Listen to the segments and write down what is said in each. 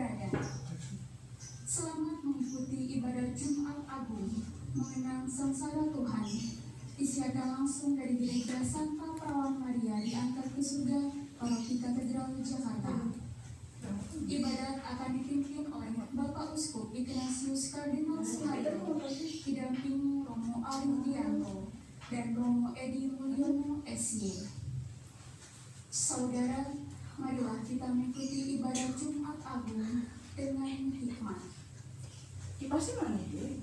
ibadat. Selamat mengikuti ibadat Jumat Agung mengenang sengsara Tuhan, disiarkan langsung dari Gereja Santa Perawan Maria diangkat ke surga, Paroki Katedral Jakarta. Ibadat akan dipimpin oleh Bapak Uskup Ignatius Kardinal Suharto, didampingi Romo Aridianto dan Romo Edi Mulyono SY. Saudara, marilah kita mengikuti ibadat Jumat Agung dengan hikmat. Pasti mana dia?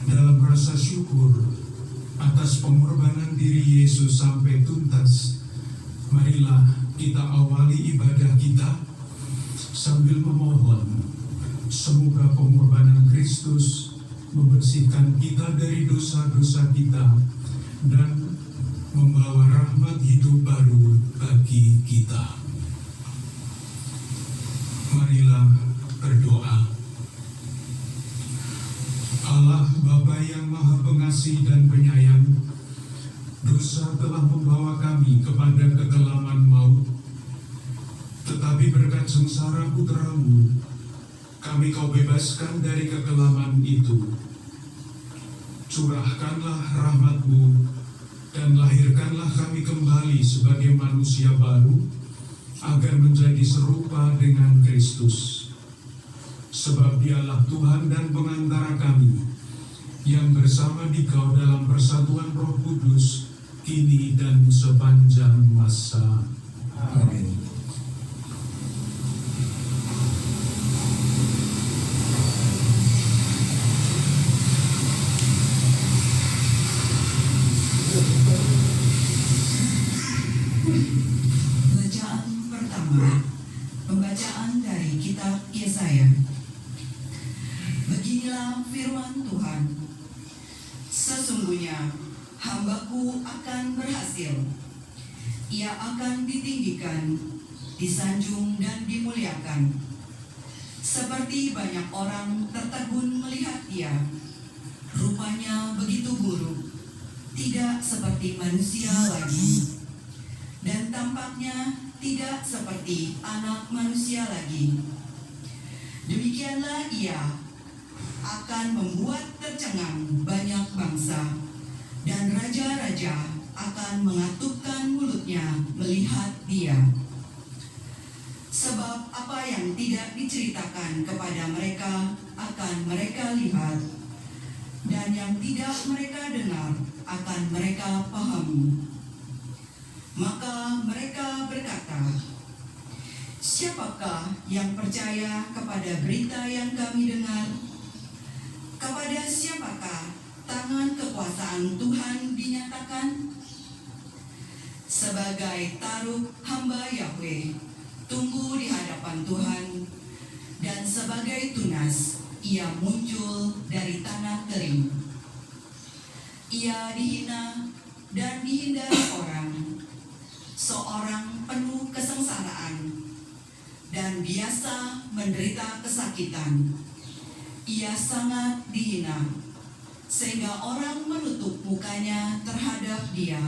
Dalam rasa syukur atas pengorbanan diri Yesus sampai tuntas, marilah kita awali ibadah kita sambil memohon semoga pengorbanan Kristus membersihkan kita dari dosa-dosa kita dan membawa rahmat hidup baru bagi kita. Marilah berdoa. Allah Bapa yang Maha Pengasih dan Penyayang, dosa telah membawa kami kepada kekelaman maut, tetapi berkat sengsara Putra-Mu, kami Kau bebaskan dari kekelaman itu. Curahkanlah rahmat-Mu dan lahirkanlah kami kembali sebagai manusia baru, agar menjadi serupa dengan Kristus. Sebab Dialah Tuhan dan pengantara kami, yang bersama Dikau dalam persatuan Roh Kudus, kini dan sepanjang masa. Amin. Bacaan pertama, pembacaan dari kitab Yesaya. Beginilah firman Tuhan, sesungguhnya hamba-Ku akan berhasil, ia akan ditinggikan, disanjung dan dimuliakan. Seperti banyak orang tertegun melihat dia, rupanya begitu buruk, tidak seperti manusia lagi, dan tampaknya tidak seperti anak manusia lagi. Demikianlah ia akan membuat tercengang banyak bangsa, dan raja-raja akan mengatupkan mulutnya melihat dia. Sebab apa yang tidak diceritakan kepada mereka akan mereka lihat, dan yang tidak mereka dengar akan mereka pahami. Maka mereka berkata, siapakah yang percaya kepada berita yang kami dengar? Kepada siapakah tangan kekuasaan Tuhan dinyatakan? Sebagai taruk hamba Yahweh tumbuh di hadapan Tuhan, dan sebagai tunas ia muncul dari tanah kering. Ia dihina dan dihindari orang, seorang penuh kesengsaraan dan biasa menderita kesakitan. ia sangat dihina, sehingga orang menutup mukanya terhadap dia,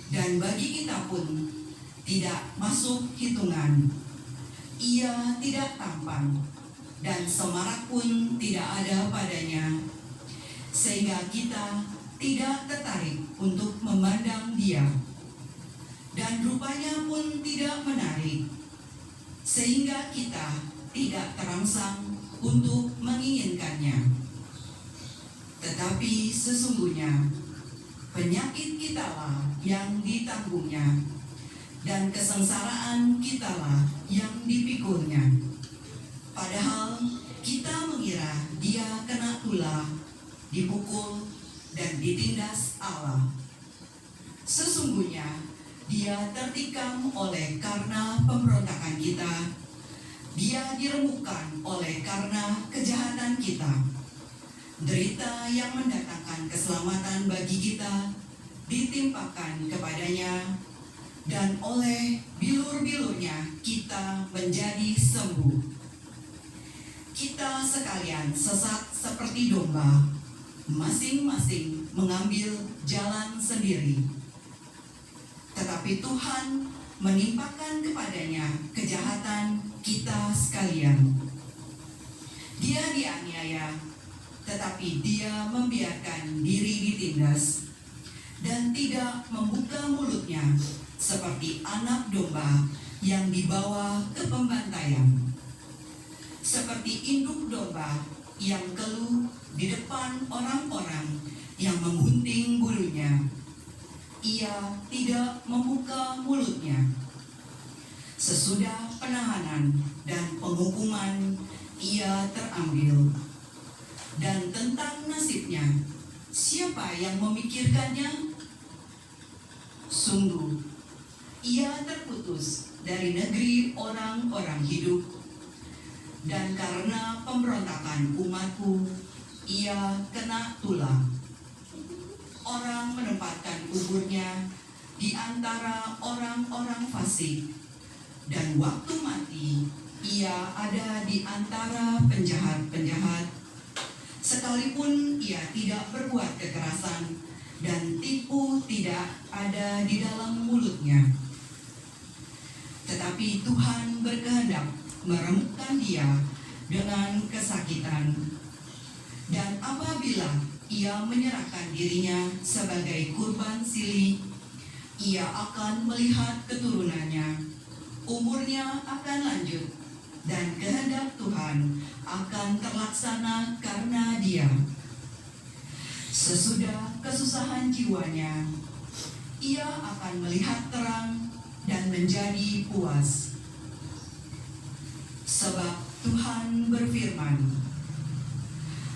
dan bagi kita pun tidak masuk hitungan. Ia tidak tampan, dan semarak pun tidak ada padanya, sehingga kita tidak tertarik untuk memandang dia, dan rupanya pun tidak menarik, sehingga kita tidak terangsang untuk menginginkannya. Tetapi sesungguhnya penyakit kitalah yang ditanggungnya, dan kesengsaraan kitalah yang dipikulnya. Padahal kita mengira dia kena tulah, dipukul, dan ditindas Allah. Sesungguhnya dia tertikam oleh karena pemberontakan kita, dia diremukkan oleh karena kejahatan kita. Derita yang mendatangkan keselamatan bagi kita ditimpakan kepadanya, dan oleh bilur-bilurnya kita menjadi sembuh. Kita sekalian sesat seperti domba, masing-masing mengambil jalan sendiri. Tetapi Tuhan menimpakan kepadanya kejahatan kita sekalian. Dia dianiaya, tetapi dia membiarkan diri ditindas, dan tidak membuka mulutnya seperti anak domba yang dibawa ke pembantaian. Seperti induk domba yang keluh di depan orang-orang yang menggunting bulunya, ia tidak membuka mulutnya. Sesudah penahanan dan penghukuman, ia terambil. Dan tentang nasibnya, siapa yang memikirkannya? Sungguh, ia terputus dari negeri orang-orang hidup, dan karena pemberontakan umatku, ia kena tulah. Orang menempatkan kuburnya di antara orang-orang fasik, dan waktu mati, ia ada di antara penjahat-penjahat, sekalipun ia tidak berbuat kekerasan, dan tipu tidak ada di dalam mulutnya. Tetapi Tuhan berkehendak meremukkan dia dengan kesakitan, dan apabila ia menyerahkan dirinya sebagai kurban silih, ia akan melihat keturunannya, umurnya akan lanjut, dan kehendak Tuhan akan terlaksana karena dia. Sesudah kesusahan jiwanya, ia akan melihat terang dan menjadi puas. Sebab Tuhan berfirman,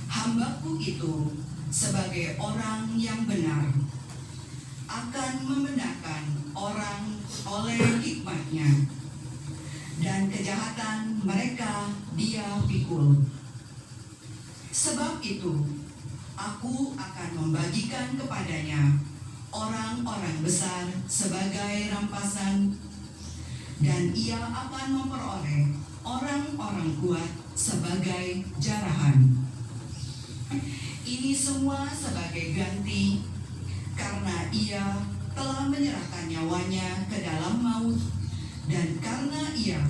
"Hambaku itu sebagai orang yang benar akan membenarkan orang oleh hikmatnya, dan kejahatan mereka dia pikul. Sebab itu aku akan membagikan kepadanya orang-orang besar sebagai rampasan, dan ia akan memperoleh orang-orang kuat sebagai jarahan. Ini semua sebagai ganti, karena ia telah menyerahkan nyawanya ke dalam maut, dan karena ia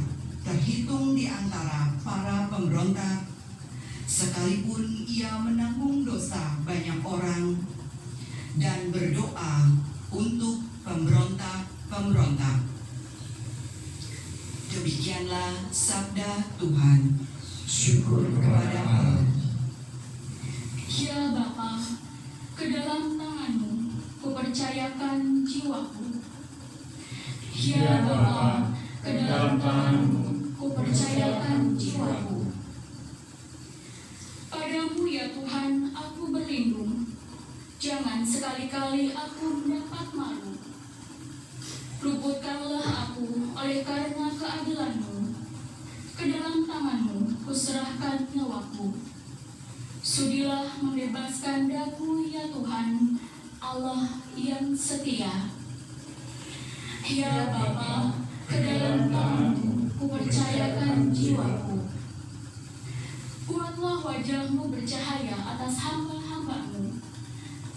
terhitung di antara para pemberontak, sekalipun ia menanggung dosa banyak orang, dan berdoa untuk pemberontak-pemberontak." Demikianlah sabda Tuhan. Syukur kepada Allah. Ya Bapa, ke dalam tangan-Mu kupercayakan jiwaku. Ya Bapa, ke dalam tangan-Mu kupercayakan jiwaku. Padamu ya Tuhan aku berlindung, jangan sekali-kali aku mendapat malu. Luputkanlah aku oleh karena keadilan-Mu. Ke dalam tangan-Mu kuserahkan nyawaku. Sudilah membebaskan daku ya Tuhan, Allah yang setia. Ya Bapa, ke dalam tangan-Mu kupercayakan jiwaku. Kuatlah wajah-Mu bercahaya atas hamba-hamba-Mu.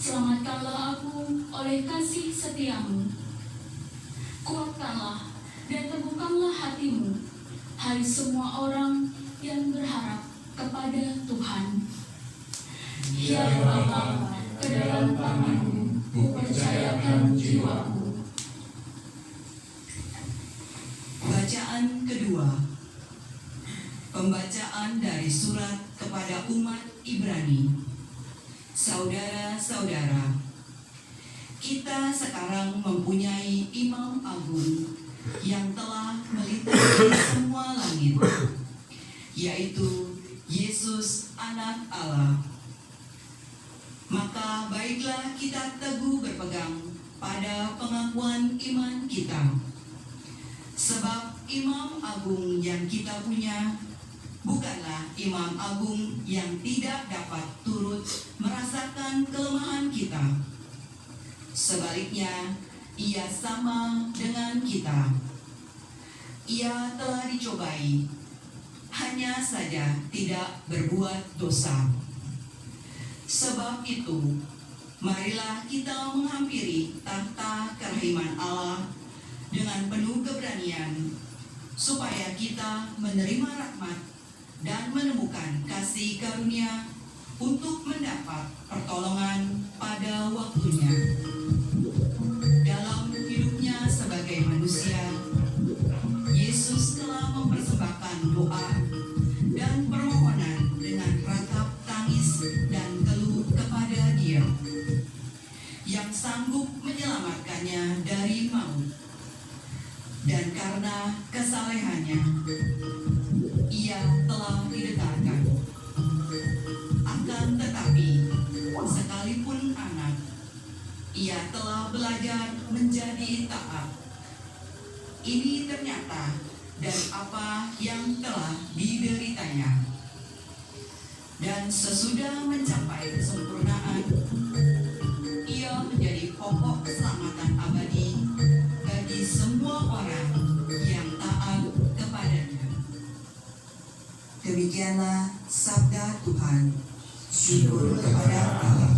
Selamatkanlah aku oleh kasih setia-Mu. Kuatkanlah dan teguhkanlah hati-Mu, hai semua orang yang berharap kepada Tuhan. Ya Bapa, ke dalam tangan-Mu kupercayakan jiwaku. Bacaan kedua. Pembacaan dari surat kepada umat Ibrani. Saudara-saudara, kita sekarang mempunyai Imam Agung yang telah melintasi semua langit, yaitu Yesus Anak Allah. Maka baiklah kita teguh berpegang pada pengakuan iman kita. Sebab Imam Agung yang kita punya bukanlah Imam Agung yang tidak dapat turut merasakan kelemahan kita. Sebaliknya, ia sama dengan kita. Ia telah dicobai, hanya saja tidak berbuat dosa. Sebab itu, marilah kita menghampiri tahta kerahiman Allah dengan penuh keberanian, supaya kita menerima rahmat dan menemukan kasih karunia untuk mendapat pertolongan pada waktunya. Dalam hidupnya sebagai manusia, Yesus telah mempersembahkan doa dan permohonan dengan ratap tangis dan keluh kepada Dia, yang sanggup menyelamatkannya dari maut. Dan karena kesalehannya, ia telah didedarkan. Akan tetapi, sekalipun anak, ia telah belajar menjadi taat. Ini ternyata dari apa yang telah dideritanya. Dan sesudah mencapai kesempurnaan, ia menjadi pokok keselamatan abadi bagi semua orang yang taat kepadanya. Demikianlah sabda Tuhan. Syukur kepada Allah.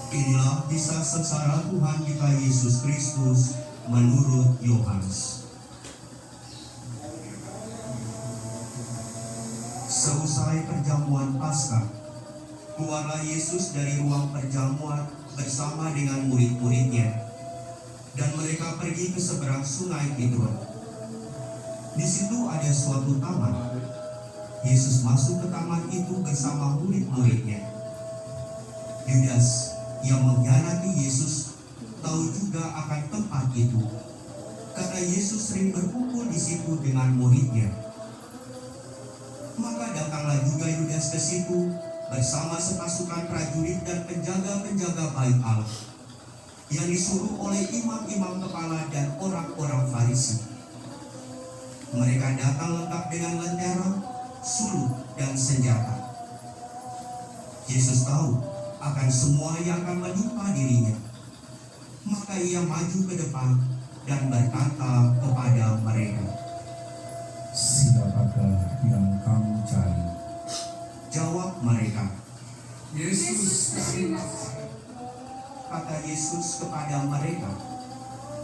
Inilah kisah sengsara Tuhan kita Yesus Kristus menurut Yohanes. Seusai perjamuan Paskah, keluarlah Yesus dari ruang perjamuan bersama dengan murid-muridnya, dan mereka pergi ke seberang sungai Kidron. Di situ ada suatu taman. Yesus masuk ke taman itu bersama murid-muridnya. Yudas yang mengkhianati Yesus tahu juga akan tempat itu, karena Yesus sering berkumpul di situ dengan muridnya. Maka datanglah juga Yudas ke situ bersama sepasukan prajurit dan penjaga-penjaga bait Allah yang disuruh oleh imam-imam kepala dan orang-orang Farisi. Mereka datang lengkap dengan lentera, suluh, dan senjata. Yesus tahu akan semua yang akan menimpa dirinya. Maka Maka ia maju ke depan dan berkata kepada mereka, Siapakah yang kamu cari? jawab mereka. Yesus dari Nazaret. Kata Yesus kepada mereka,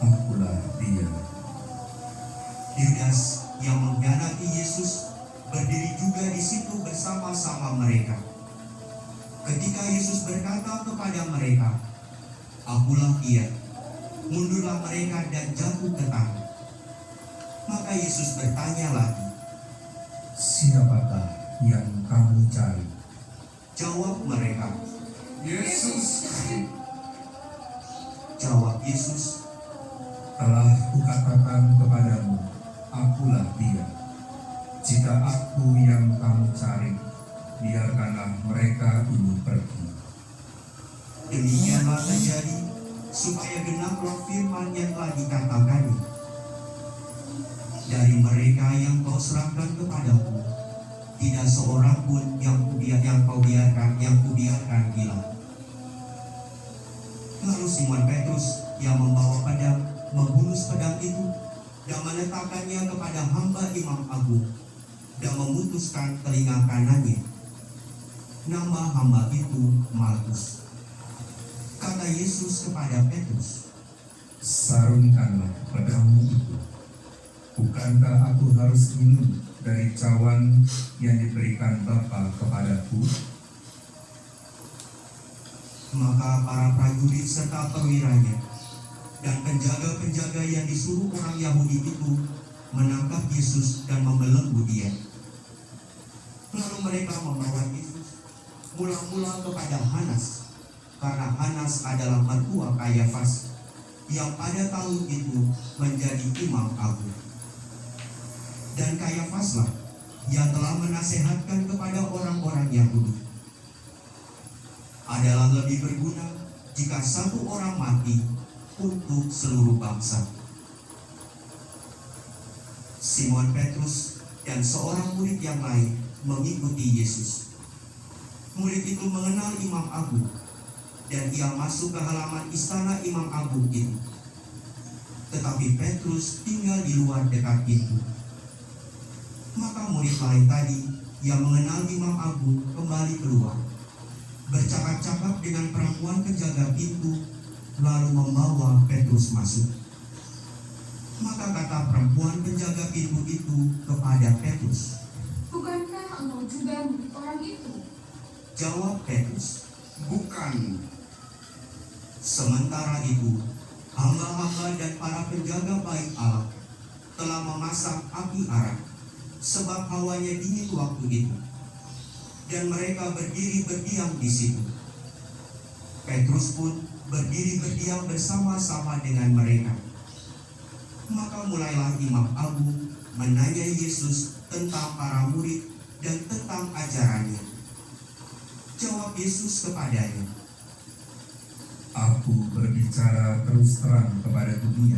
Akulah dia. Yudas yang mengkhianati Yesus berdiri juga di situ bersama-sama mereka. Ketika Yesus berkata kepada mereka, Akulah ia, mundurlah mereka dan jatuh ke tanah. Maka Yesus bertanya lagi, Siapakah yang kamu cari? jawab mereka. Yesus Jawab Yesus, Telah kukatakan kepadamu, akulah dia. Jika aku yang kamu cari, biarkanlah mereka ini pergi. demikianlah terjadi supaya genaplah firman yang telah dikatakannya. Dari mereka yang kau serahkan kepadaku, tidak seorang pun yang kubiarkan hilang. Lalu Simon Petrus yang membawa pedang membulus pedang itu dan meletakkannya kepada hamba imam agung dan memutuskan telinga kanannya. Nama hamba itu Malkus. Kata Yesus kepada Petrus, Sarungkanlah pedangmu itu. Bukankah aku harus minum dari cawan yang diberikan Bapa kepadaku? maka para prajurit serta perwiranya dan penjaga-penjaga yang disuruh orang Yahudi itu menangkap Yesus dan membelenggu dia. Lalu mereka membawa Yesus mula-mula kepada Hanas, karena Hanas adalah mertua Kayafas yang pada tahun itu menjadi imam agung. Dan Kayafaslah yang telah menasehatkan kepada orang-orang Yahudi, adalah lebih berguna jika satu orang mati untuk seluruh bangsa. Simon Petrus dan seorang murid yang lain mengikuti Yesus. Murid itu mengenal imam agung dan ia masuk ke halaman istana imam agung itu. Tetapi Petrus tinggal di luar dekat pintu. Maka murid lain tadi yang mengenal imam agung kembali keluar, bercakap-cakap dengan perempuan penjaga pintu, lalu membawa Petrus masuk. Maka kata perempuan penjaga pintu itu kepada Petrus, Bukankah engkau juga murid orang itu? jawab Petrus, bukan. Sementara itu, hamba-hamba dan para penjaga bait Allah telah memasak api arang, sebab hawanya dingin waktu itu. Dan mereka berdiri berdiam di situ. Petrus pun berdiri berdiam bersama-sama dengan mereka. Maka mulailah imam agung menanyai Yesus tentang para murid dan tentang ajarannya. Jawab Yesus kepadanya, Aku berbicara terus terang kepada dunia.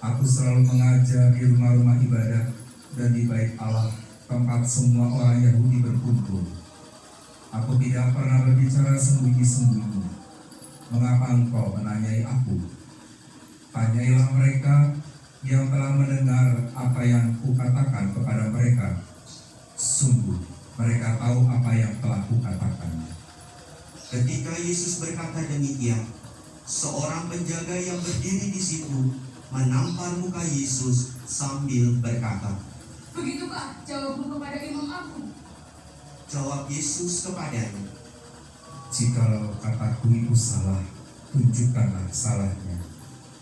Aku selalu mengajar di rumah-rumah ibadah dan di bait Allah, tempat semua orang Yahudi berkumpul. Aku tidak pernah berbicara sembunyi-sembunyi. Mengapa engkau menanyai aku? Tanyailah mereka yang telah mendengar apa yang kukatakan kepada mereka. Sungguh, mereka tahu apa yang telah kukatakan. ketika Yesus berkata demikian, seorang penjaga yang berdiri di situ menampar muka Yesus sambil berkata, Begitukah jawabmu kepada imam agung? jawab Yesus kepadanya, Jikalau kataku itu salah, tunjukkanlah salahnya.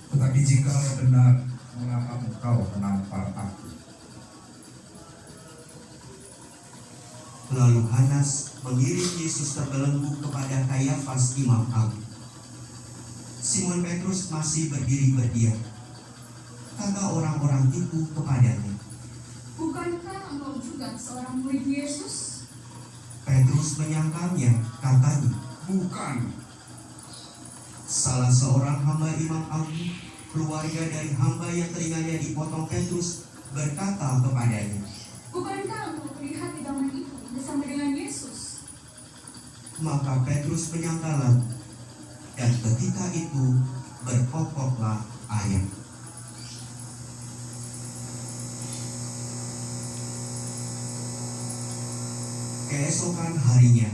Tetapi jikalau benar, mengapa engkau menampar aku? Lalu Hanas mengirim Yesus terbelenggu kepada Kayafas imam agung. Simon Petrus masih berdiri berdiam. Kata orang-orang itu kepadanya, Bukankah engkau juga seorang murid Yesus? Petrus menyangkalnya, katanya, bukan. Salah seorang hamba imam agung, keluarga dari hamba yang telinganya dipotong Petrus, berkata kepadanya, Bukankah engkau terlihat di taman itu bersama dengan Yesus? maka Petrus menyangkal lagi. Dan ketika itu berkokoklah ayam. Keesokan harinya,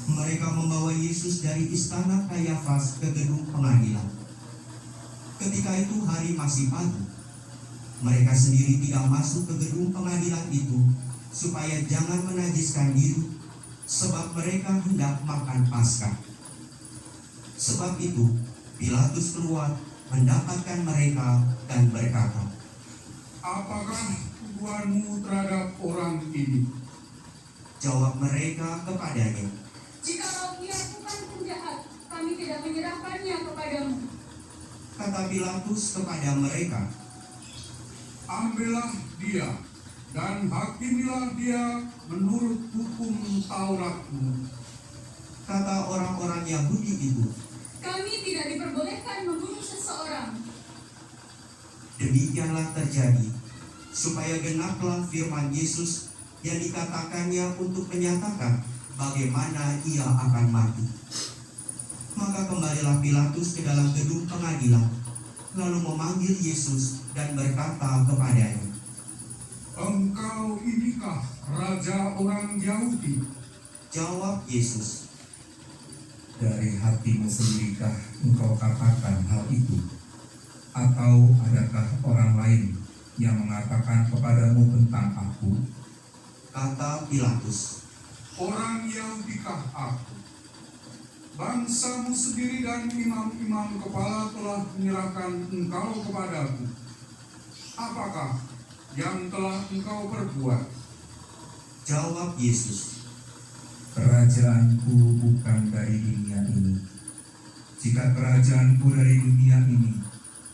mereka membawa Yesus dari istana Kayafas ke gedung pengadilan. Ketika itu hari masih pagi. Mereka sendiri tidak masuk ke gedung pengadilan itu supaya jangan menajiskan diri, sebab mereka hendak makan Paskah. Sebab itu, Pilatus keluar mendapatkan mereka dan berkata, Apakah tuduhanmu terhadap orang ini? Jawab mereka kepadanya, Jikalau ia bukan penjahat, kami tidak menyerahkannya kepadamu. kata Pilatus kepada mereka, Ambillah dia dan hakimilah dia menurut hukum Tauratmu. kata orang-orang Yahudi itu. Kami tidak diperbolehkan membunuh seseorang. Demikianlah terjadi, supaya genaplah firman Yesus yang dikatakannya untuk menyatakan bagaimana ia akan mati. Maka kembalilah Pilatus ke dalam gedung pengadilan, lalu memanggil Yesus dan berkata kepadanya, Engkau inikah Raja orang Yahudi? Jawab Yesus, Dari hatimu sendirikah engkau katakan hal itu? Atau adakah orang lain yang mengatakan kepadamu tentang aku? kata Pilatus. Orang Yahudikah aku? Bangsamu sendiri dan imam-imam kepala telah menyerahkan engkau kepadaku. Apakah yang telah engkau perbuat? Jawab Yesus, Kerajaanku bukan dari dunia ini. Jika kerajaanku dari dunia ini,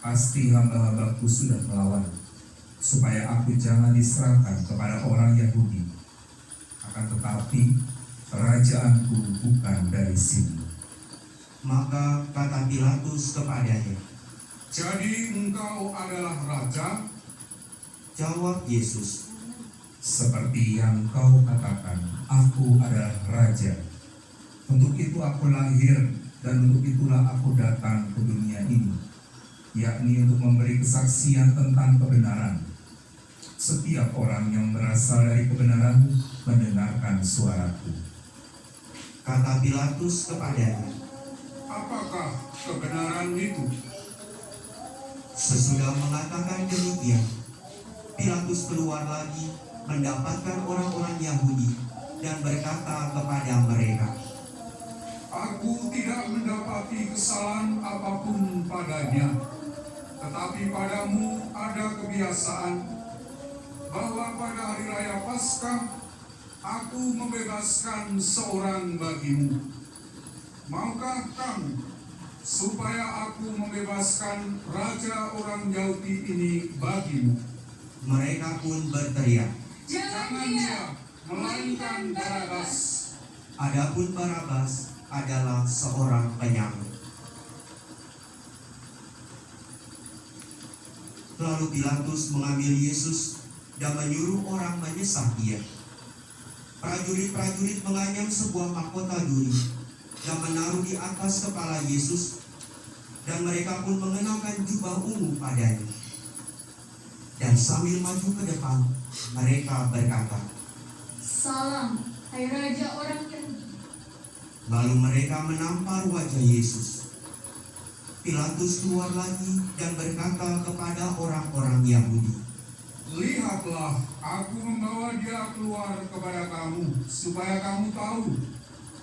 pasti hamba-hambaku sudah melawan, supaya aku jangan diserahkan kepada orang Yahudi. Akan tetapi, kerajaanku bukan dari sini. maka kata Pilatus kepadanya. Jadi engkau adalah raja? Jawab Yesus, Seperti yang kau katakan, aku adalah raja. Untuk itu aku lahir, dan untuk itulah aku datang ke dunia ini, yakni untuk memberi kesaksian tentang kebenaran. Setiap orang yang berasal dari kebenaran mendengarkan suaraku. kata Pilatus kepadanya. Apakah kebenaran itu? Sesudah mengatakan demikian, Pilatus keluar lagi mendapatkan orang-orang Yahudi dan berkata kepada mereka, Aku tidak mendapati kesalahan apapun padanya, tetapi padamu ada kebiasaan bahwa pada hari raya Paskah aku membebaskan seorang bagimu. Maukah kamu supaya aku membebaskan raja orang Yahudi ini bagimu? mereka pun berteriak. Jangan Jangan dia, dia, melainkan Barabas. Adapun Barabas adalah seorang penyamun. Lalu Pilatus mengambil Yesus dan menyuruh orang menyesah dia. Prajurit-prajurit menganyam sebuah mahkota duri dan menaruh di atas kepala Yesus, dan mereka pun mengenakan jubah ungu padanya. Dan sambil maju ke depan, mereka berkata, Salam, hai Raja orang Yahudi. lalu mereka menampar wajah Yesus. Pilatus keluar lagi dan berkata kepada orang-orang Yahudi, Lihatlah, aku membawa dia keluar kepada kamu, supaya kamu tahu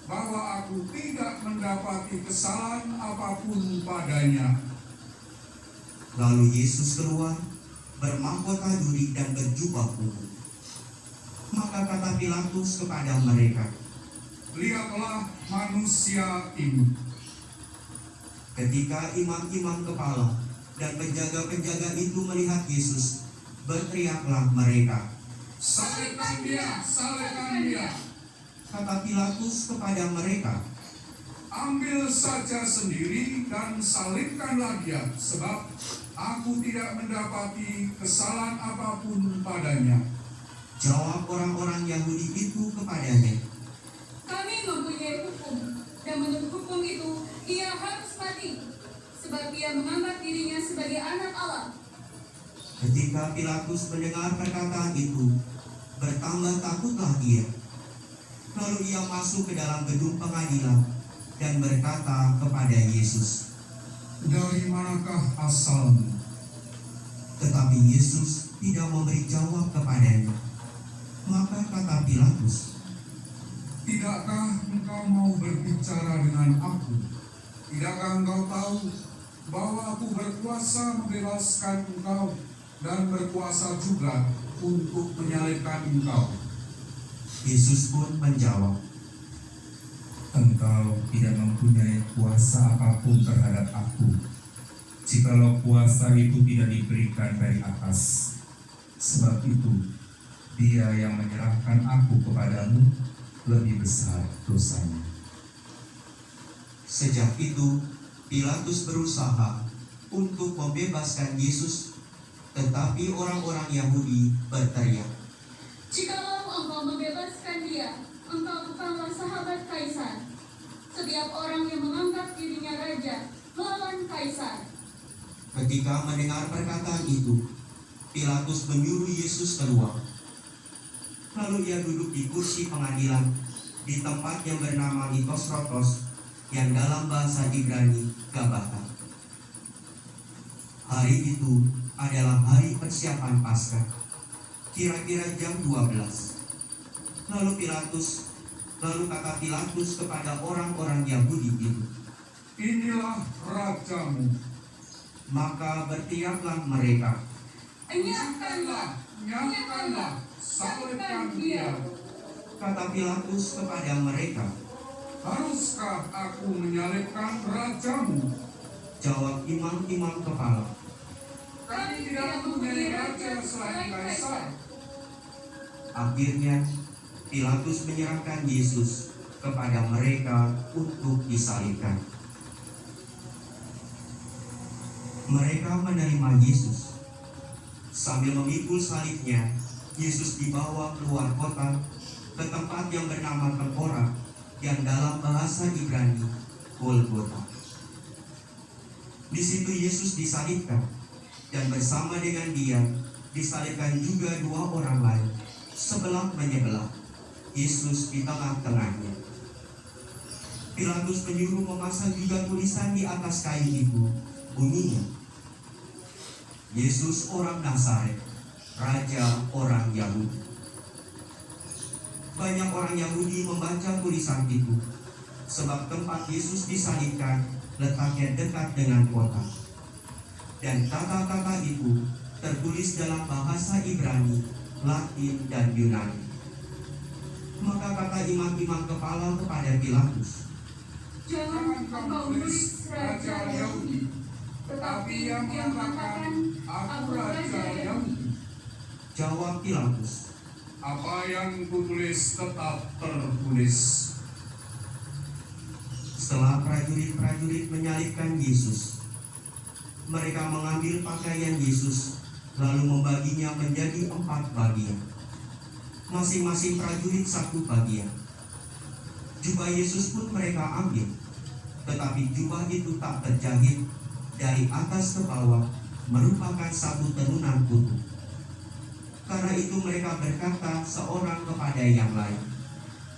bahwa aku tidak mendapati kesalahan apapun padanya. Lalu Yesus keluar, bermahkota duri dan berjubah ungu. Maka kata Pilatus kepada mereka, Lihatlah manusia ini. ketika imam-imam kepala dan penjaga-penjaga itu melihat Yesus, berteriaklah mereka. Salibkan dia, salibkan dia. Kata Pilatus kepada mereka, Ambil saja sendiri dan salibkanlah dia, sebab aku tidak mendapati kesalahan apapun padanya. jawab orang-orang Yahudi itu kepadanya, Kami mempunyai hukum, dan menurut hukum itu ia harus mati, sebab ia ia menganggap dirinya sebagai anak Allah. Ketika Pilatus mendengar perkataan itu, bertambah takutlah ia. Lalu ia masuk ke dalam gedung pengadilan dan berkata kepada Yesus, "Dari manakah asalmu?" tetapi Yesus tidak memberi jawab kepadanya. Maka kata Pilatus, "Tidakkah engkau mau berbicara dengan aku? Tidakkah engkau tahu bahwa aku berkuasa membebaskan engkau dan berkuasa juga untuk menyalibkan engkau?" Yesus pun menjawab, "Engkau tidak mempunyai kuasa apapun terhadap aku, jikalau kuasa itu tidak diberikan dari atas. Sebab itu, Dia yang menyerahkan aku kepadamu lebih besar dosanya." Sejak itu, Pilatus berusaha untuk membebaskan Yesus, tetapi orang-orang Yahudi berteriak, Jikalau engkau membebaskan dia, engkau bukanlah sahabat Kaisar. Setiap orang yang menganggap dirinya raja melawan Kaisar. Ketika mendengar perkataan itu, Pilatus menyuruh Yesus keluar. Lalu ia duduk di kursi pengadilan di tempat yang bernama Litosrotos, yang dalam bahasa Ibrani Gabata. Hari itu adalah hari persiapan Paskah, kira-kira jam 12. Lalu kata Pilatus kepada orang-orang Yahudi itu, "Inilah rajamu." maka berteriaklah mereka, Enyahkanlah, Nyatakanlah, salibkan dia. kata Pilatus kepada mereka. Haruskah aku menyalibkan rajamu? Jawab imam-imam kepala, Kami tidak mempunyai raja selain Kaisar. Akhirnya Pilatus menyerahkan Yesus kepada mereka untuk disalibkan. Mereka menerima Yesus. Sambil memikul salibnya, Yesus dibawa keluar kota ke tempat yang bernama Tengkorak, yang dalam bahasa Ibrani Golgota. Di situ Yesus disalibkan, dan bersama dengan dia disalibkan juga dua orang lain, sebelah menyebelah, Yesus di tengah-tengahnya. Pilatus menyuruh memasang juga tulisan di atas kain itu, bunyinya, Yesus orang Nazaret, Raja orang Yahudi. Banyak orang Yahudi membaca tulisan itu, sebab tempat Yesus disalibkan letaknya dekat dengan kota. Dan kata-kata itu tertulis dalam bahasa Ibrani, Latin, dan Yunani. Maka kata imam-imam kepala kepada Pilatus, Jangan engkau menulis Raja Yahudi, tetapi yang mengatakan Aku Raja Yahudi. jawab Pilatus, Apa yang kutulis tetap tertulis. setelah prajurit-prajurit menyalibkan Yesus, mereka mengambil pakaian Yesus lalu membaginya menjadi 4 bagian. Masing-masing prajurit 1 bagian. Jubah Yesus pun mereka ambil, tetapi jubah itu tak terjahit dari atas ke bawah, merupakan satu tenunan kutu. Karena itu mereka berkata seorang kepada yang lain,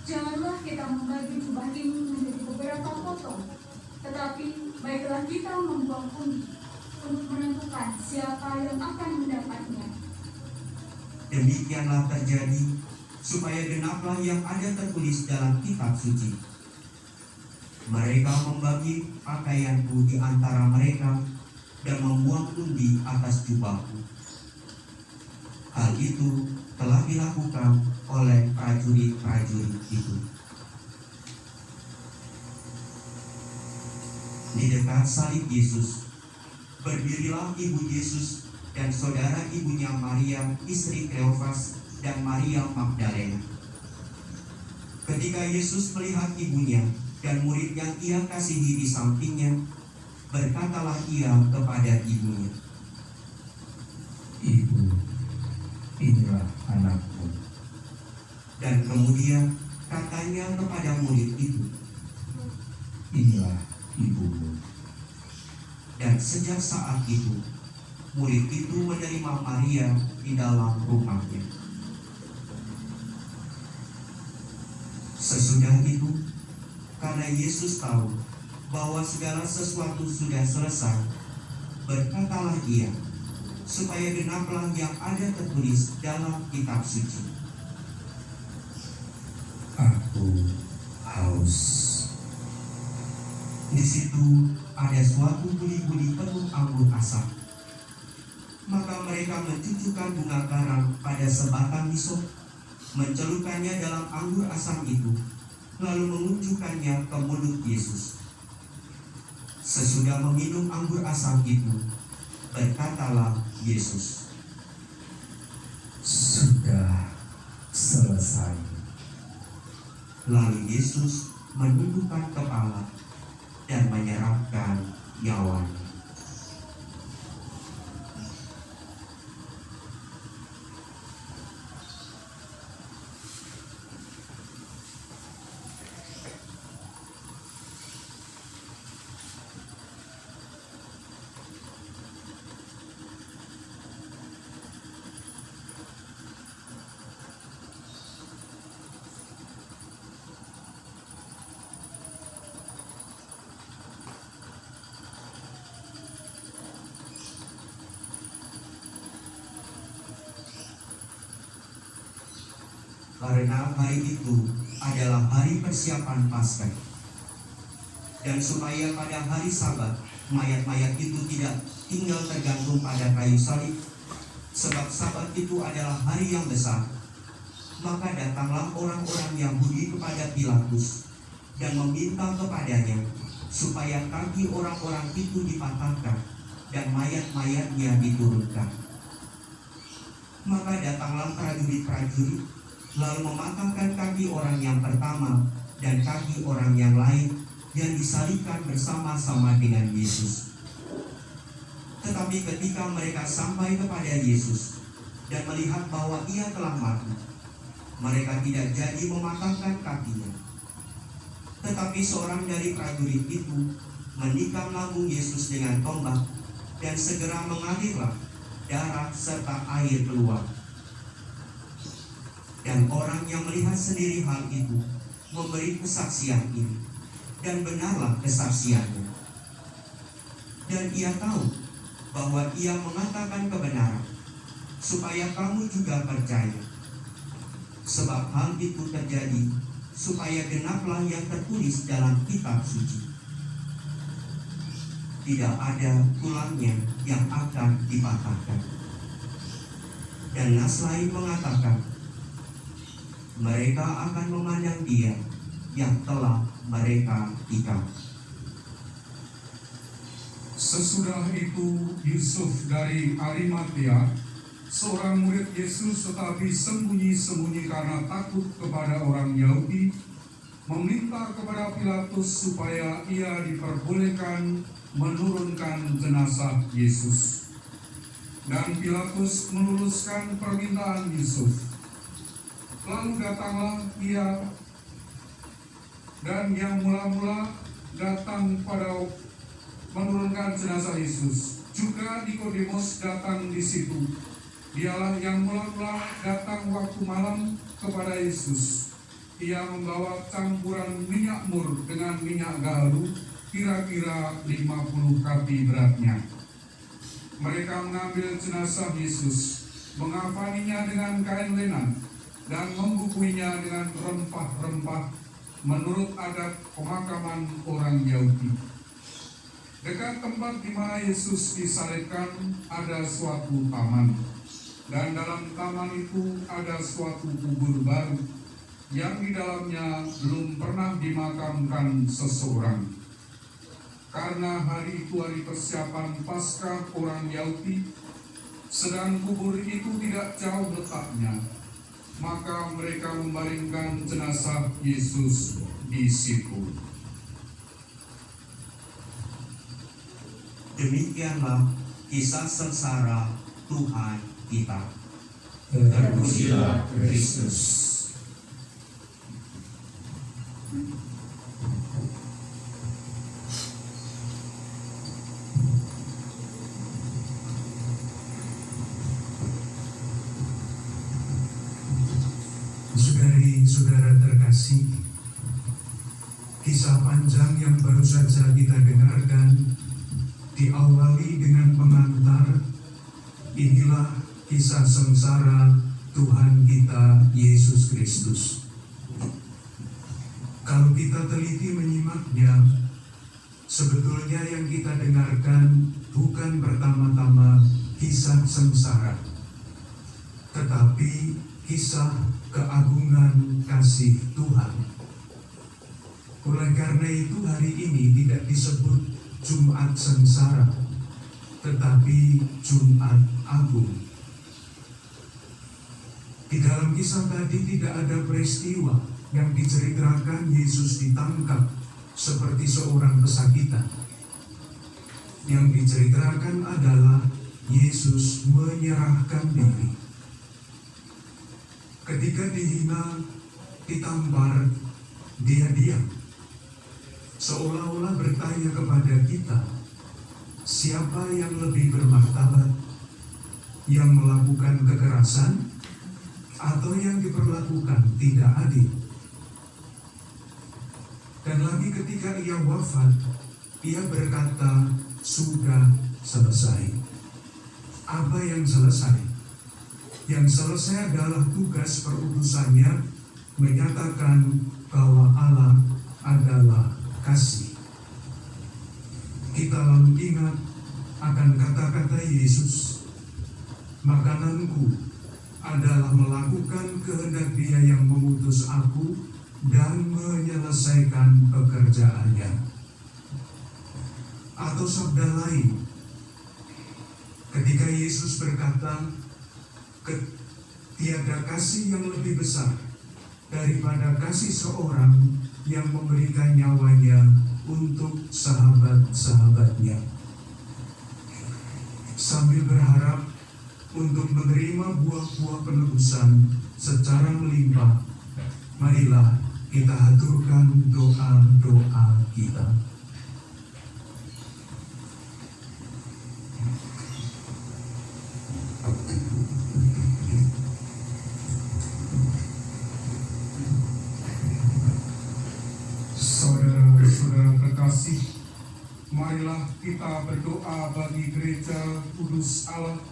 Janganlah kita membagi jubah ini menjadi beberapa potong, tetapi baiklah kita membuang undi untuk menentukan siapa yang akan mendapatnya. demikianlah terjadi supaya genaplah yang ada tertulis dalam kitab suci. Mereka membagi pakaianku di antara mereka dan membuang undi atas jubahku. Hal itu telah dilakukan oleh prajurit-prajurit itu. Di dekat salib Yesus, berdirilah ibu Yesus dan saudara ibunya Maria, istri Kleofas, dan Maria Magdalena. Ketika Yesus melihat ibunya dan murid yang ia kasihi di sampingnya, berkatalah ia kepada ibunya, Ibu, inilah anakku. dan kemudian katanya kepada murid itu, Inilah ibumu. Dan sejak saat itu, murid itu menerima Maria di dalam rumahnya. Sesudah itu, karena Yesus tahu bahwa segala sesuatu sudah selesai, berkatalah Ia, supaya genaplah yang ada tertulis dalam kitab suci. Aku haus. Di situ ada suatu buli-buli penuh anggur asam. Maka mereka mencucukkan bunga karam pada sebatang hisop, mencelupkannya dalam anggur asam itu, lalu mengunjukkannya ke mulut Yesus. Sesudah meminum anggur asam itu, berkatalah Yesus, Sudah selesai. lalu Yesus menundukkan kepala dan menyerahkan nyawanya. Karena hari itu adalah hari persiapan Paskah. Dan supaya pada hari Sabat mayat-mayat itu tidak tinggal tergantung pada kayu salib, sebab Sabat itu adalah hari yang besar, maka datanglah orang-orang Yahudi kepada Pilatus dan meminta kepadanya supaya kaki orang-orang itu dipatahkan dan mayat-mayatnya diturunkan. Maka datanglah prajurit-prajurit lalu mematahkan kaki orang yang pertama dan kaki orang yang lain yang disalibkan bersama-sama dengan Yesus. Tetapi ketika mereka sampai kepada Yesus dan melihat bahwa Ia telah mati, mereka tidak jadi mematahkan kakinya. Tetapi seorang dari prajurit itu menikam lambung Yesus dengan tombak, dan segera mengalirlah darah serta air keluar. Dan orang yang melihat sendiri hal itu memberi kesaksian ini, dan benarlah kesaksiannya. Dan ia tahu bahwa ia mengatakan kebenaran, supaya kamu juga percaya. Sebab hal itu terjadi supaya genaplah yang tertulis dalam kitab suci. Tidak ada tulangnya yang akan dipatahkan. Dan nas lain mengatakan, mereka akan memandang Dia yang telah mereka tikam. Sesudah itu Yusuf dari Arimatea, seorang murid Yesus tetapi sembunyi-sembunyi karena takut kepada orang Yahudi, meminta kepada Pilatus supaya ia diperbolehkan menurunkan jenazah Yesus. Dan Pilatus meluluskan permintaan Yusuf. Lalu datanglah ia dan yang mula-mula datang pada menurunkan jenazah Yesus. Juga Nikodemus datang di situ. Dialah yang mula-mula datang waktu malam kepada Yesus. Ia membawa campuran minyak mur dengan minyak gaharu, kira-kira 50 kapi beratnya. Mereka mengambil jenazah Yesus, mengafaninya dengan kain lenan, dan membukuinya dengan rempah-rempah menurut adat pemakaman orang Yahudi. Dekat tempat di mana Yesus disalibkan ada suatu taman, dan dalam taman itu ada suatu kubur baru yang di dalamnya belum pernah dimakamkan seseorang. Karena hari itu hari persiapan Paskah orang Yahudi, sedang kubur itu tidak jauh letaknya, maka mereka membaringkan jenazah Yesus di situ. Demikianlah kisah sengsara Tuhan kita. Terpujilah Kristus. kekasih, kisah panjang yang baru saja kita dengarkan diawali dengan pengantar, inilah kisah sengsara Tuhan kita Yesus Kristus. Kalau kita teliti menyimaknya, sebetulnya yang kita dengarkan bukan pertama-tama kisah sengsara, tetapi kisah keagungan kasih Tuhan. Oleh karena itu hari ini tidak disebut Jumat Sengsara, tetapi Jumat Agung. Di dalam kisah tadi tidak ada peristiwa yang diceritakan Yesus ditangkap seperti seorang pesakitan. Yang diceritakan adalah Yesus menyerahkan diri. Ketika dihina, ditampar, dia diam. Seolah-olah bertanya kepada kita, siapa yang lebih bermartabat? Yang melakukan kekerasan atau yang diperlakukan tidak adil? Dan lagi ketika ia wafat, ia berkata, sudah selesai. Apa yang selesai? Yang selesai adalah tugas perutusannya menyatakan bahwa Allah adalah kasih. Kita lalu ingat akan kata-kata Yesus, makananku adalah melakukan kehendak Dia yang mengutus aku dan menyelesaikan pekerjaannya. Atau sabda lain, ketika Yesus berkata, tiada kasih yang lebih besar daripada kasih seorang yang memberikan nyawanya untuk sahabat-sahabatnya. Sambil berharap untuk menerima buah-buah penebusan secara melimpah, marilah kita haturkan doa-doa kita. Saudara-saudara terkasih, marilah kita berdoa bagi gereja kudus Allah,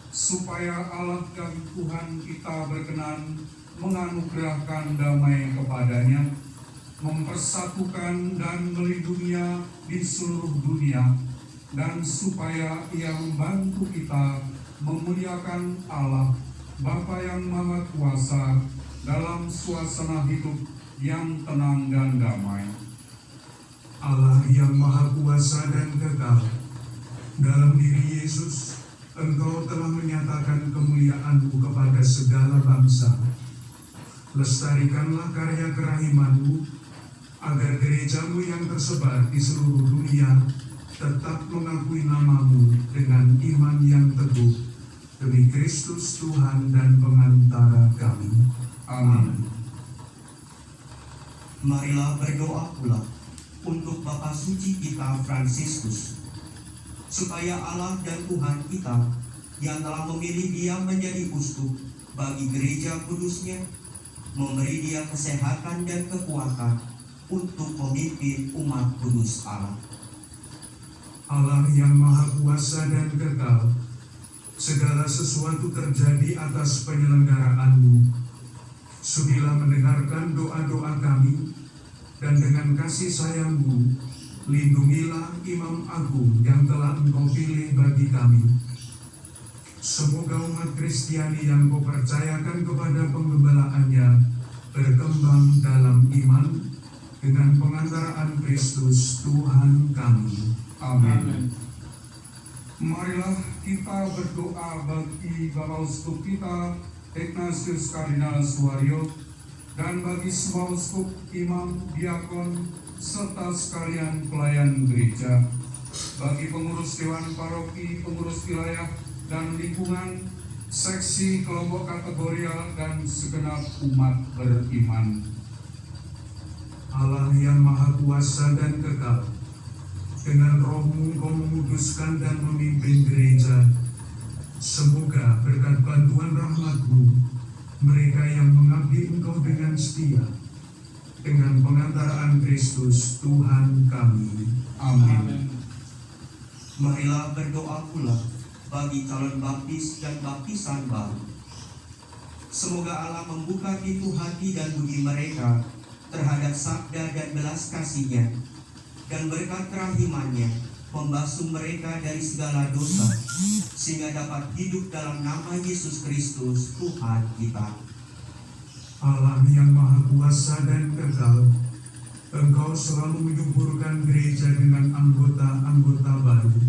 supaya Allah dan Tuhan kita berkenan menganugerahkan damai kepadanya, mempersatukan dan melindunginya di seluruh dunia, dan supaya Ia membantu kita memuliakan Allah, Bapa yang Maha Kuasa, dalam suasana hidup yang tenang dan damai. Allah yang Maha Kuasa dan kekal, dalam diri Yesus, Engkau telah menyatakan kemuliaan-Mu kepada segala bangsa. Lestarikanlah karya kerahiman-Mu, agar gereja-Mu yang tersebar di seluruh dunia tetap mengakui nama-Mu dengan iman yang teguh, demi Kristus Tuhan dan pengantara kami. Amin. Marilah berdoa pula untuk Bapa Suci kita Fransiskus, supaya Allah dan Tuhan kita yang telah memilih Dia menjadi uskup bagi gereja kudusnya, memberi Dia kesehatan dan kekuatan untuk memimpin umat kudus Allah. Allah yang Maha Kuasa dan kekal, segala sesuatu terjadi atas penyelenggaraan-Mu. Sudilah mendengarkan doa-doa kami, dan dengan kasih sayang-Mu, lindungilah Imam Agung yang telah Engkau pilih bagi kami. Semoga umat Kristiani yang Kau percayakan kepada penggembalaannya berkembang dalam iman dengan pengantaraan Kristus Tuhan kami. Amin. Marilah kita berdoa bagi Bapak Uskup kita Ignatius Kardinal Suaryo, dan bagi semua uskup, imam, diakon, serta sekalian pelayan gereja, bagi pengurus dewan paroki, pengurus wilayah dan lingkungan, seksi, kelompok kategorial, dan segenap umat beriman. Allah yang Maha Kuasa dan kekal, dengan Roh-Mu Kau menguduskan dan memimpin gereja. Semoga berkat bantuan rahmat-Mu, mereka yang mengabdi Engkau dengan setia dengan pengantaraan Kristus Tuhan kami. Amin. Marilah berdoa pula bagi calon baptis dan baptisan baru. Semoga Allah membuka pintu hati dan budi mereka terhadap sabda dan belas kasih-Nya, dan berkat kerahiman-Nya membasuh mereka dari segala dosa, sehingga dapat hidup dalam nama Yesus Kristus Tuhan kita. Allah yang Maha Kuasa dan Kekal, Engkau selalu menyuburkan gereja dengan anggota-anggota baru.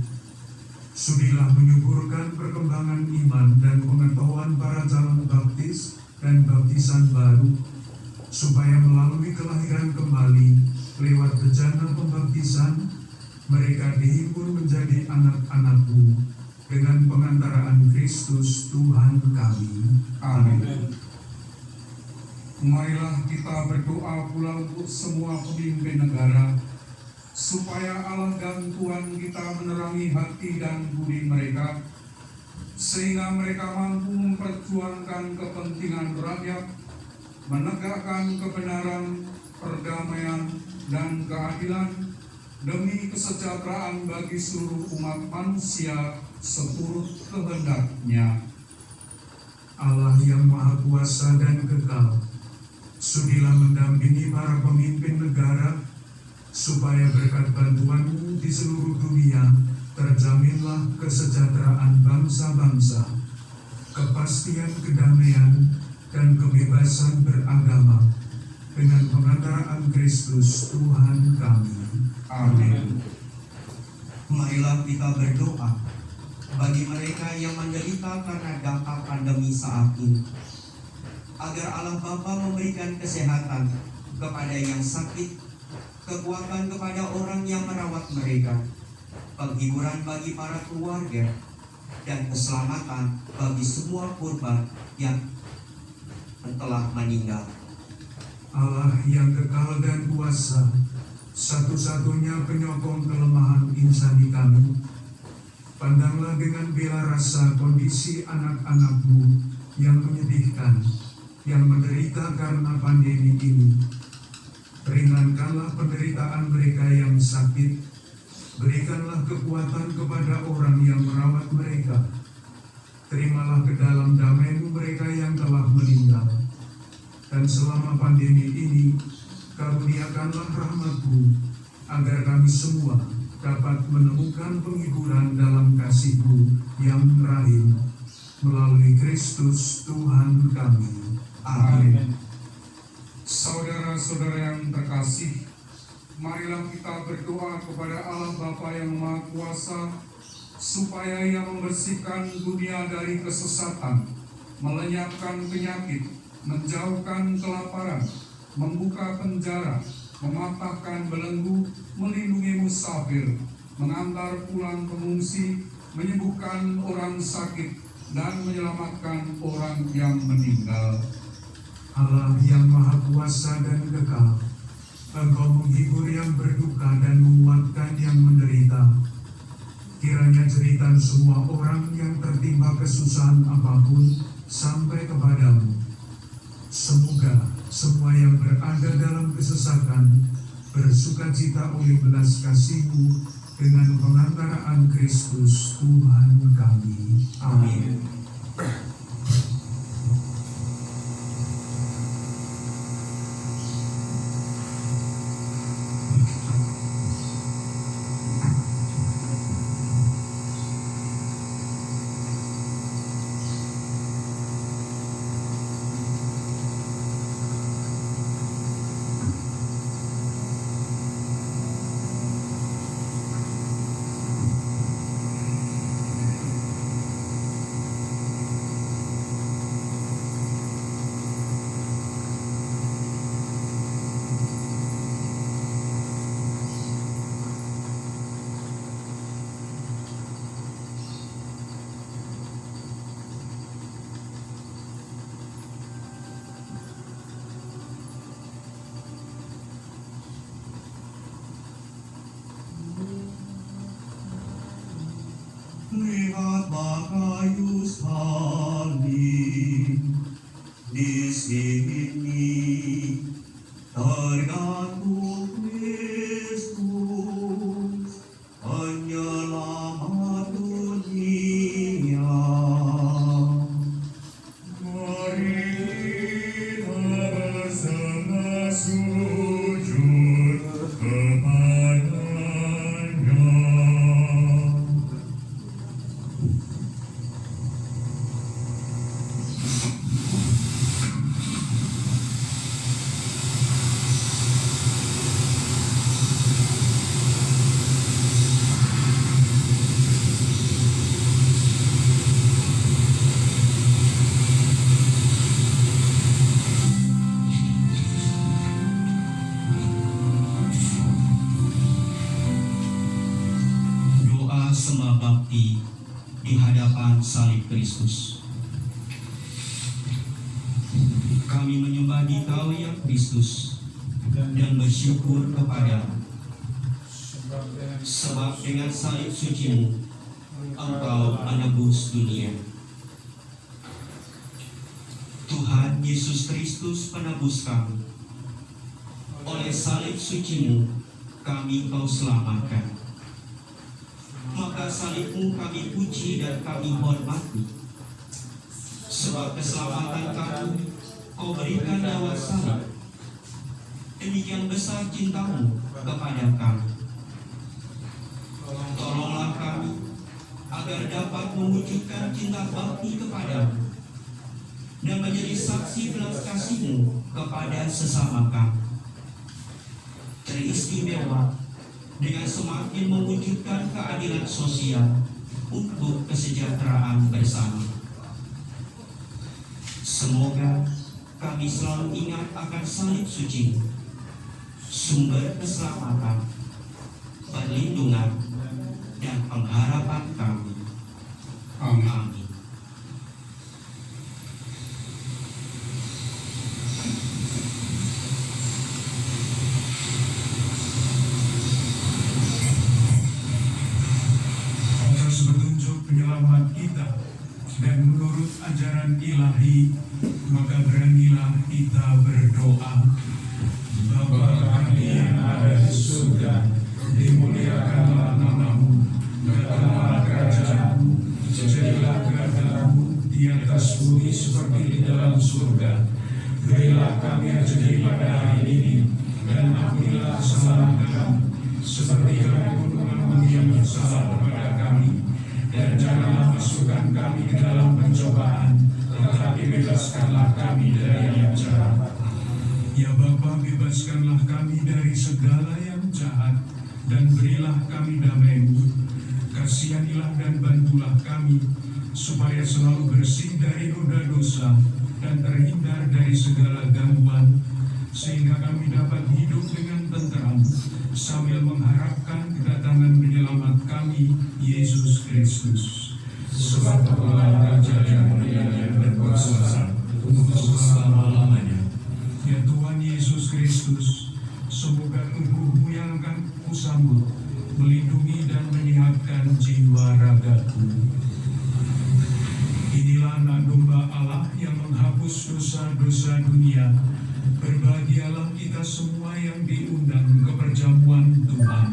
Sudilah menyuburkan perkembangan iman dan pengetahuan para calon baptis dan baptisan baru, supaya melalui kelahiran kembali lewat bejana pembaptisan, mereka dihibur menjadi anak-anak-Mu dengan pengantaraan Kristus Tuhan kami. Amin. Marilah kita berdoa pula untuk semua pemimpin negara, supaya Allah dan Tuhan kita menerangi hati dan budi mereka, sehingga mereka mampu memperjuangkan kepentingan rakyat, menegakkan kebenaran, perdamaian, dan keadilan demi kesejahteraan bagi seluruh umat manusia seturut kehendak-Nya. Allah yang Maha Kuasa dan Kekal, sudilah mendampingi para pemimpin negara, supaya berkat bantuan-Mu di seluruh dunia terjaminlah kesejahteraan bangsa-bangsa, kepastian kedamaian, dan kebebasan beragama, dengan pengantaraan Kristus Tuhan kami. Amin. Marilah kita berdoa bagi mereka yang menderita karena dampak pandemi saat ini, agar Allah Bapa memberikan kesehatan kepada yang sakit, kekuatan kepada orang yang merawat mereka, penghiburan bagi para keluarga, dan keselamatan bagi semua korban yang telah meninggal. Allah yang kekal dan kuasa, satu-satunya penyokong kelemahan insani kami, pandanglah dengan bela rasa kondisi anak-anak-Mu yang menyedihkan, yang menderita karena pandemi ini. Ringankanlah penderitaan mereka yang sakit, berikanlah kekuatan kepada orang yang merawat mereka. Terimalah ke dalam damai-Mu mereka yang telah meninggal. Dan selama pandemi ini, karuniakanlah rahmat-Mu, agar kami semua dapat menemukan penghiburan dalam kasih-Mu yang rahim, melalui Kristus Tuhan kami. Amin. Saudara-saudara yang terkasih, marilah kita berdoa kepada Allah Bapa yang Maha Kuasa, supaya Ia membersihkan dunia dari kesesatan, melenyapkan penyakit, menjauhkan kelaparan, membuka penjara, mematahkan belenggu, melindungi musafir, mengantar pulang pengungsi, menyembuhkan orang sakit, dan menyelamatkan orang yang meninggal. Allah yang Maha Kuasa dan Kekal, Engkau menghibur yang berduka dan menguatkan yang menderita. Kiranya jeritan semua orang yang tertimpa kesusahan apapun sampai kepadamu. Semoga semua yang berada dalam kesesakan bersukacita oleh belas kasih-Mu dengan pengantaraan Kristus Tuhan kami. Amin. Lihat kayu salib di sini, berkhotbah bakti di hadapan salib Kristus. Kami menyembah Dikau ya Kristus dan bersyukur kepada-Mu, sebab dengan salib suci-Mu Engkau menebus dunia. Tuhan Yesus Kristus penebus kami, oleh salib suci-Mu kami Kau selamatkan. Maka salib-Mu kami puji dan kami hormati, sebab keselamatan kami Kau berikan lewat salib. Demikian besar cinta-Mu kepada kami. Tolonglah kami agar dapat mewujudkan cinta bakti kepada-Mu dan menjadi saksi belas kasih-Mu kepada sesama kami. Teristimewa dengan semakin mewujudkan keadilan sosial untuk kesejahteraan bersama. Semoga kami selalu ingat akan salib suci, sumber keselamatan, perlindungan, dan pengharapan kami. Amin. Atas petunjuk penyelamat kita dan menurut ajaran ilahi, maka beranilah kita berdoa. Bapa kami yang ada di surga, dimuliakanlah nama-Mu, datanglah kerajaan-Mu, jadilah kehendak-Mu di atas bumi seperti di dalam surga. Berilah kami rezeki pada hari ini, dan ampunilah kesalahan kami, seperti kami pun mengampuni yang bersalah kepada kami. Dan janganlah masukkan kami ke dalam pencobaan, tetapi bebaskanlah kami dari yang jahat. Ya Bapa, bebaskanlah kami dari segala yang jahat, dan berilah kami damai-Mu. Kasihanilah dan bantulah kami, supaya selalu bersih dari noda dosa, dan terhindar dari segala gangguan, sehingga kami dapat hidup dengan tenteram, sambil mengharapkan kedatangan penyelamat kami, Yesus Kristus. Sebab Engkaulah Raja yang mulia dan berkuasa untuk selama-lamanya. Ya Tuhan Yesus Kristus, semoga tubuh-Mu yang akan Kusambut melindungi dan menyehatkan jiwa ragaku. Inilah anak domba Allah yang menghapus dosa-dosa dunia. Berbahagialah kita semua yang diundang ke perjamuan Tuhan.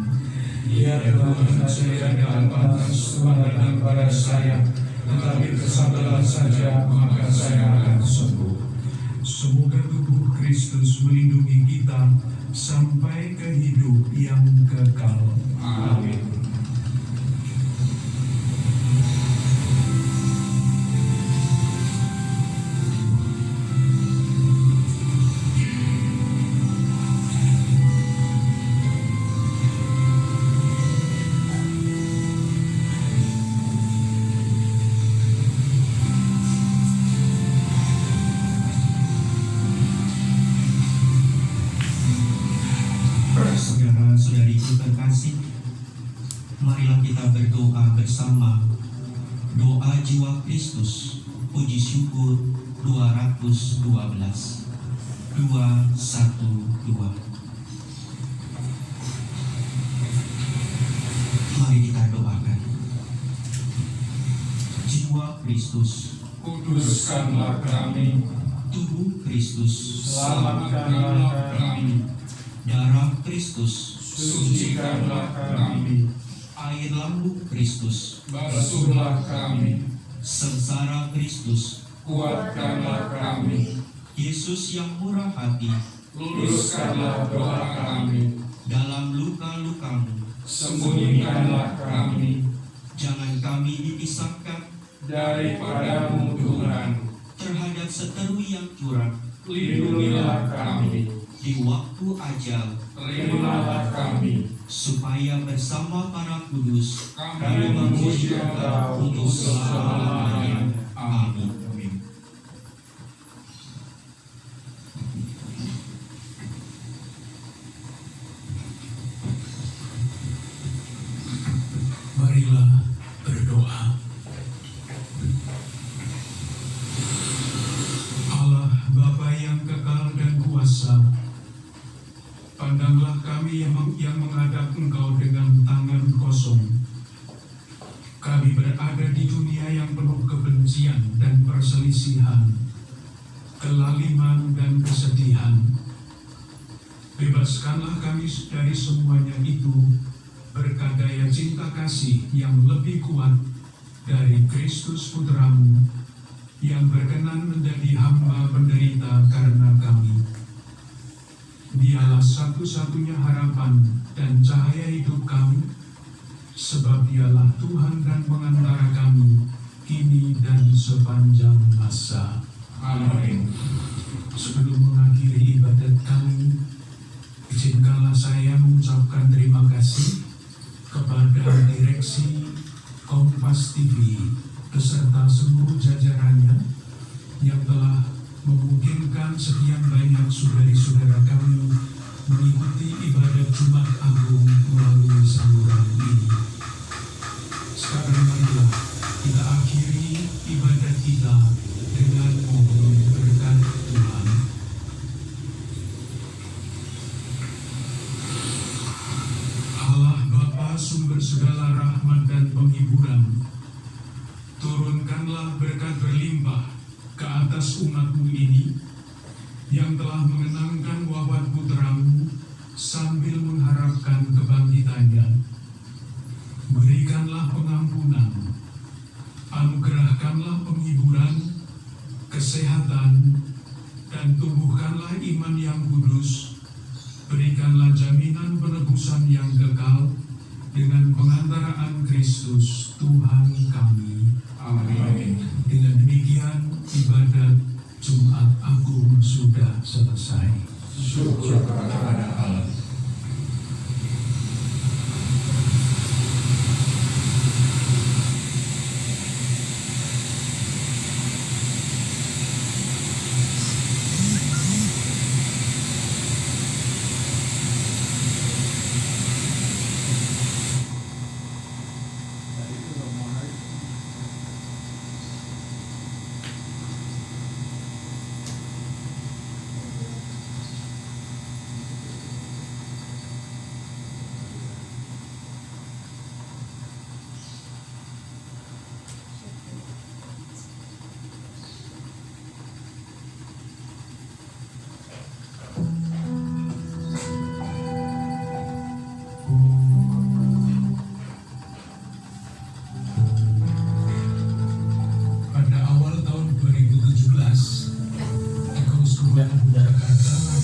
Ya Tuhan, saya tidak pantas Tuhan datang pada saya, tetapi bersabarlah saja, maka saya akan sembuh. Semoga tubuh Kristus melindungi kita sampai ke hidup yang kekal. Amin. Saudara-saudariku terkasih, marilah kita berdoa bersama doa jiwa Kristus, puji syukur 212. 212. Mari kita doakan. Jiwa Kristus, Kuduskanlah kami, tubuh Kristus, selamatkanlah kami, darah Kristus, sucikanlah kami, air lambung Kristus, basuhlah kami, sengsara Kristus, kuatkanlah kami, Yesus yang murah hati, luruskanlah doa kami, dalam luka-luka-Mu, sembunyikanlah kami, jangan kami dipisahkan daripada-Mu Tuhan, terhadap seteru yang curang, lindungilah kami, di waktu ajal, terimalah kami, supaya bersama para kudus kami memuji Engkau untuk selama-lamanya. Amin. Marilah yang menghadap Engkau dengan tangan kosong. Kami berada di dunia yang penuh kebencian dan perselisihan, kelaliman dan kesedihan. Bebaskanlah kami dari semuanya itu berkat daya cinta kasih yang lebih kuat dari Kristus Putramu yang berkenan menjadi hamba penderita karena kami. Dialah satu-satunya harapan dan cahaya hidup kami, sebab Dialah Tuhan dan pengantara kami kini dan sepanjang masa. Amin. Sebelum mengakhiri ibadat kami, izinkanlah saya mengucapkan terima kasih kepada direksi Kompas TV beserta seluruh jajarannya yang telah memungkinkan sekian banyak saudari-saudara kami mengikuti ibadat Jumat Agung melalui saluran ini. Sekarang marilah kita akhiri ibadat kita dengan mohon berkat Tuhan. Allah Bapa sumber segala rahmat dan penghiburan, turunkanlah berkat berlimpah ke atas umat-Mu ini yang telah mengenangkan wafat Putra-Mu sambil mengharapkan kebangkitannya. Berikanlah pengampunan, anugerahkanlah penghiburan, kesehatan, dan tumbuhkanlah iman yang kudus. Berikanlah jaminan penebusan yang kekal dengan pengantaraan Kristus Tuhan kami. Amin. Dengan demikian ibadat Jumat Agung sudah selesai. Syukur kepada Allah.